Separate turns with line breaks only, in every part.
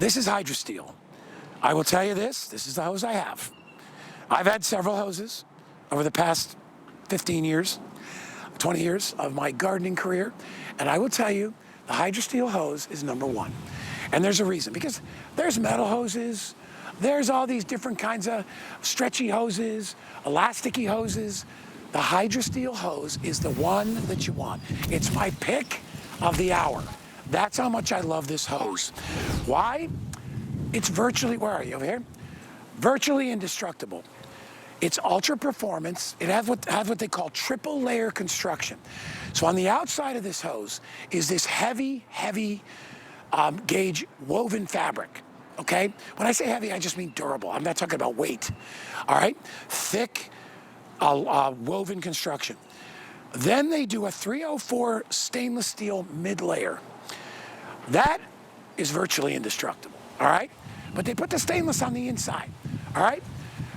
This is HydroSteel. I will tell you this is the hose I have. I've had several hoses over the past 15 years, 20 years of my gardening career, and I will tell you, the HydroSteel hose is #1. And there's a reason, because there's metal hoses, there's all these different kinds of stretchy hoses, elasticy hoses. The HydroSteel hose is the one that you want. It's my pick of the hour. That's how much I love this hose. Why? It's virtually, where are you, over here? Virtually indestructible. It's ultra performance. It has what they call triple layer construction. So on the outside of this hose is this heavy gauge woven fabric, okay? When I say heavy, I just mean durable. I'm not talking about weight, all right? Thick woven construction. Then they do a 304 stainless steel mid-layer. That is virtually indestructible, all right? But they put the stainless on the inside, all right?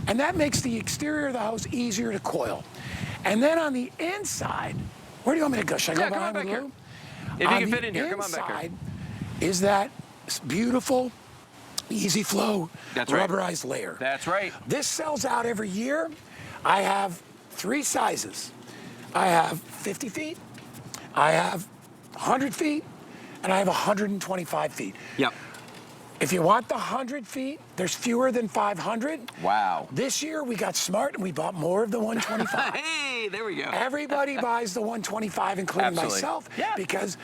And that makes the exterior of the hose easier to coil. And then on the inside, where do you want me to go? Should I go behind the loop?
If you can fit in here, come on back here.
Is that beautiful, easy flow, rubberized layer.
That's right.
This sells out every year. I have 3 sizes. I have 50 feet, I have 100 feet, and I have 125 feet.
Yep.
If you want the 100 feet, there's fewer than 500.
Wow.
This year we got smart and we bought more of the 125.
Hey, there we go.
Everybody buys the 125, including myself,
yeah.
Because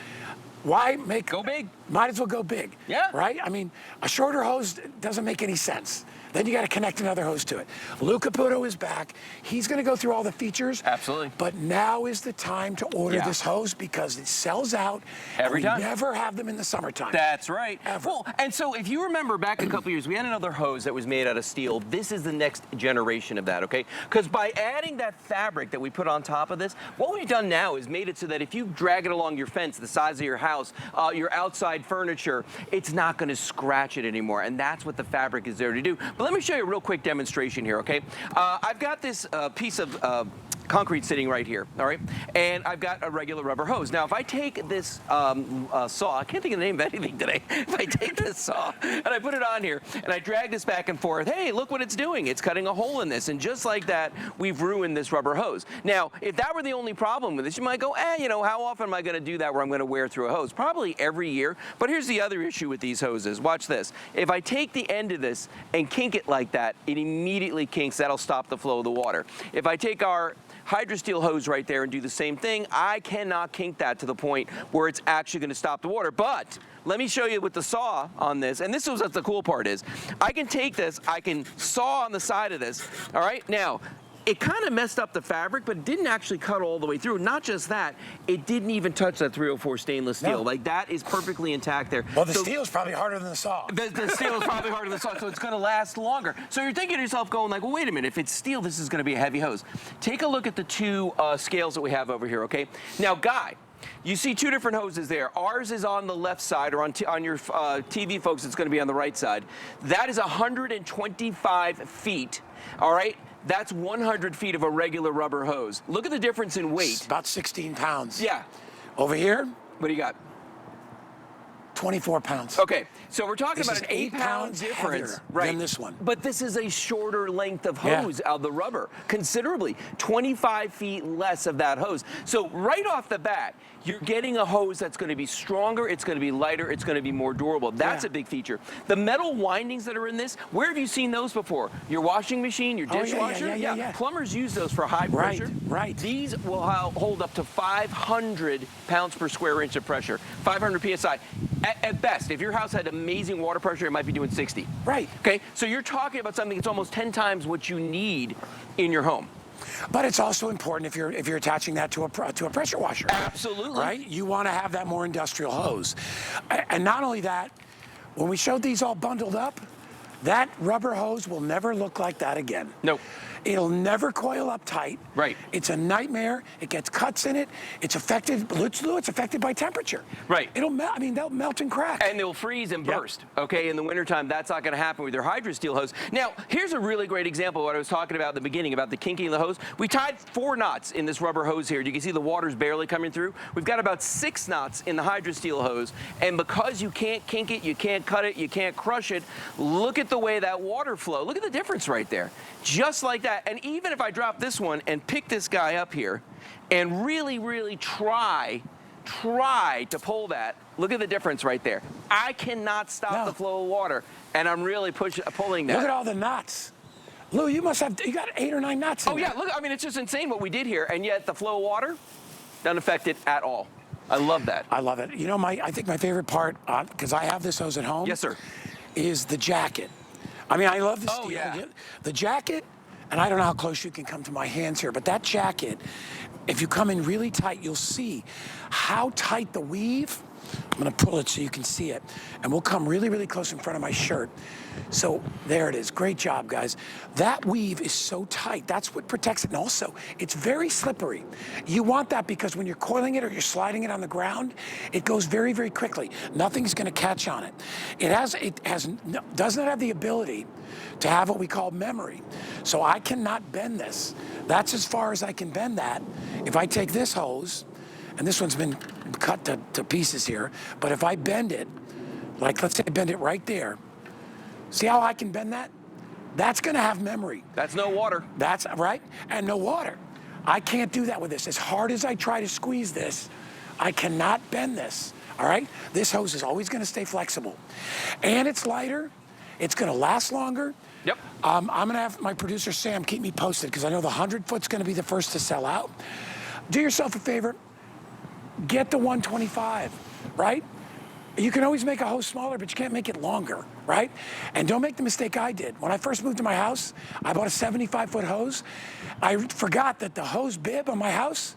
why make...
Go big.
Might as well go big.
Yeah.
Right? I mean, a shorter hose doesn't make any sense. Then you got to connect another hose to it. Lou Caputo is back. He's going to go through all the features.
Absolutely.
But now is the time to order this hose because it sells out
every time.
We never have them in the summertime.
That's right.
Ever.
Well, and so if you remember back a couple years, we had another hose that was made out of steel. This is the next generation of that, okay? Because by adding that fabric that we put on top of this, what we've done now is made it so that if you drag it along your fence, the size of your house, your outside furniture, it's not going to scratch it anymore. And that's what the fabric is there to do. But let me show you a real quick demonstration here, okay? I've got this piece of concrete sitting right here, all right? And I've got a regular rubber hose. Now, if I take this saw, I can't think of the name of anything today. If I take this saw and I put it on here and I drag this back and forth, hey, look what it's doing. It's cutting a hole in this. And just like that, we've ruined this rubber hose. Now, if that were the only problem with this, you might go, you know, how often am I going to do that where I'm going to wear through a hose? Probably every year. But here's the other issue with these hoses. Watch this. If I take the end of this and kink it like that, it immediately kinks. That'll stop the flow of the water. If I take our HydroSteel hose right there and do the same thing, I cannot kink that to the point where it's actually going to stop the water. But let me show you with the saw on this, and this is what the cool part is. I can take this, I can saw on the side of this, all right? Now, it kind of messed up the fabric, but it didn't actually cut all the way through. Not just that, it didn't even touch that 304 stainless steel.
No.
Like, that is perfectly intact there.
Well, the steel is probably harder than the saw.
The steel is probably harder than the saw, so it's going to last longer. So you're thinking to yourself, going like, well, wait a minute, if it's steel, this is going to be a heavy hose. Take a look at the 2 scales that we have over here, okay? Now, Guy, you see 2 different hoses there. Ours is on the left side, or on your TV, folks, it's going to be on the right side. That is 125 feet, all right? That's 100 feet of a regular rubber hose. Look at the difference in weight.
It's about 16 pounds.
Yeah.
Over here,
What do you got?
24 pounds.
Okay, so we're talking
This
about
is
an
8
8-pound difference, right?
than this one.
But this is a shorter length of hose of the rubber, considerably. 25 feet less of that hose. So right off the bat, you're getting a hose that's going to be stronger, it's going to be lighter, it's going to be more durable. That's a big feature. The metal windings that are in this, where have you seen those before? Your washing machine, your dishwasher?
Yeah.
Plumbers use those for high pressure.
Right.
These will hold up to 500 pounds per square inch of pressure, 500 PSI. At best, if your house had amazing water pressure, it might be doing 60.
Right.
Okay, so you're talking about something that's almost 10 times what you need in your home.
But it's also important if you're attaching that to a pressure washer.
Absolutely.
Right? You want to have that more industrial hose. And not only that, when we showed these all bundled up, that rubber hose will never look like that again.
Nope.
It'll never coil up tight.
Right.
It's a nightmare. It gets cuts in it. It's affected, Lou, it's affected by temperature.
Right.
It'll melt, I mean, they'll melt and crack.
And they'll freeze and burst, okay? In the wintertime, that's not gonna happen with your HydroSteel hose. Now, here's a really great example of what I was talking about at the beginning, about the kinking of the hose. We tied 4 knots in this rubber hose here. You can see the water's barely coming through. We've got about 6 knots in the HydroSteel hose, and because you can't kink it, you can't cut it, you can't crush it, look at the way that water flow. Look at the difference right there. Just like that. And even if I drop this one and pick this guy up here and really, really try to pull that, look at the difference right there. I cannot stop the flow of water, and I'm really pulling that.
Look at all the knots. Lou, you must have, you got 8 or 9 knots in
Oh yeah, look, I mean, it's just insane what we did here, and yet the flow of water doesn't affect it at all. I love that.
I love it. You know, I think my favorite part, because I have this hose at home.
Yes, sir.
Is the jacket. I mean, I love the steel.
Oh, yeah.
The jacket, and I don't know how close you can come to my hands here, but that jacket, if you come in really tight, you'll see how tight the weave. I'm gonna pull it so you can see it. And we'll come really, really close in front of my shirt. So there it is. Great job, guys. That weave is so tight. That's what protects it. And also, it's very slippery. You want that because when you're coiling it or you're sliding it on the ground, it goes very, very quickly. Nothing's gonna catch on it. Does not have the ability to have what we call memory. So I cannot bend this. That's as far as I can bend that. If I take this hose, and this one's been cut to pieces here, but if I bend it, like let's say I bend it right there, see how I can bend that? That's gonna have memory.
That's no water.
That's right, and no water. I can't do that with this. As hard as I try to squeeze this, I cannot bend this, all right? This hose is always gonna stay flexible. And it's lighter, it's gonna last longer.
Yep.
I'm gonna have my producer Sam keep me posted because I know the 100-foot's gonna be the first to sell out. Do yourself a favor, get the 125, right? You can always make a hose smaller, but you can't make it longer, right? And don't make the mistake I did. When I first moved to my house, I bought a 75-foot hose. I forgot that the hose bib on my house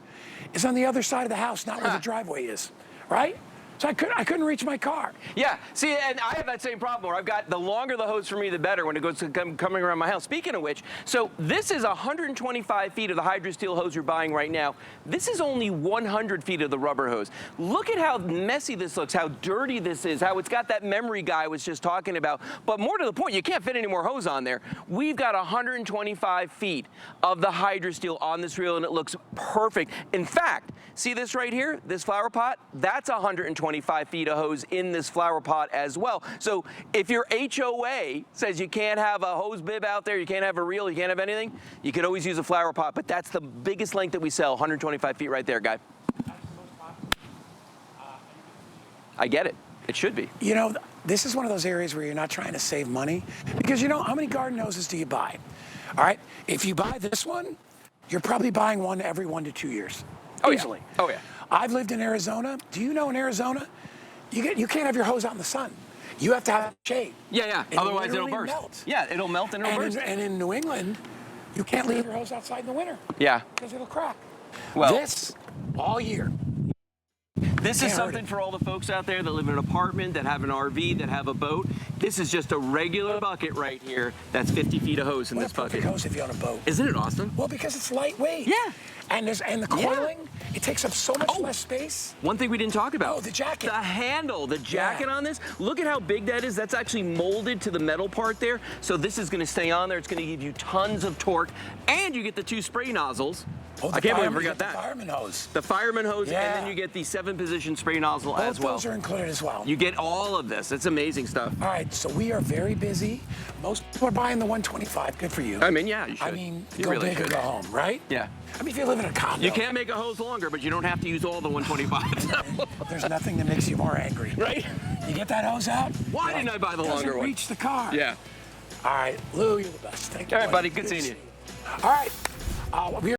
is on the other side of the house, not where the driveway is, right? So I couldn't reach my car.
Yeah, see, and I have that same problem where I've got the longer the hose for me, the better when it goes to coming around my house. Speaking of which, so this is 125 feet of the HydroSteel hose you're buying right now. This is only 100 feet of the rubber hose. Look at how messy this looks, how dirty this is, how it's got that memory guy I was just talking about. But more to the point, you can't fit any more hose on there. We've got 125 feet of the HydroSteel on this reel, and it looks perfect. In fact, see this right here, this flower pot? That's 125 feet of hose in this flower pot as well. So if your HOA says you can't have a hose bib out there, you can't have a reel, you can't have anything, you can always use a flower pot. But that's the biggest length that we sell, 125 feet right there, guy. I get it. It should be.
You know, this is one of those areas where you're not trying to save money because you know, how many garden hoses do you buy? All right, if you buy this one, you're probably buying one every 1 to 2 years.
Oh,
easily.
Yeah. Oh, yeah.
I've lived in Arizona. Do you know in Arizona, you can't have your hose out in the sun. You have to have shade.
Yeah. Otherwise it'll burst.
Melt.
Yeah, it'll melt and it'll burst.
And in New England, you can't leave your hose outside in the winter.
Yeah.
Because it'll crack.
Well,
this all year.
This is something for all the folks out there that live in an apartment, that have an RV, that have a boat. This is just a regular bucket right here. That's 50 feet of hose in this bucket.
Perfect hose if you're on a boat.
Isn't it awesome?
Well, because it's lightweight.
Yeah.
And the coiling, it takes up so much less space.
One thing we didn't talk about.
Oh, the jacket.
The handle, the jacket on this. Look at how big that is. That's actually molded to the metal part there. So this is gonna stay on there. It's gonna give you tons of torque. And you get the 2 spray nozzles.
Oh,
I can't believe I forgot that.
The fireman hose.
The fireman hose, and then you get the 7-position spray nozzle as well.
Both those are included as well.
You get all of this. It's amazing stuff.
All right, so we are very busy. Most people are buying the 125. Good for you.
I mean, yeah, you should.
I mean,
you
go
really
big or
should.
go home, right?
Yeah.
I mean, if you live in a condo.
You can't make a hose longer, but you don't have to use all the 125.
There's nothing that makes you more angry.
Right?
You get that hose out.
Why didn't I buy the longer one?
Reach the car.
Yeah.
All right, Lou, you're the best. Thank you.
All right, buddy. Good seeing you.
All right.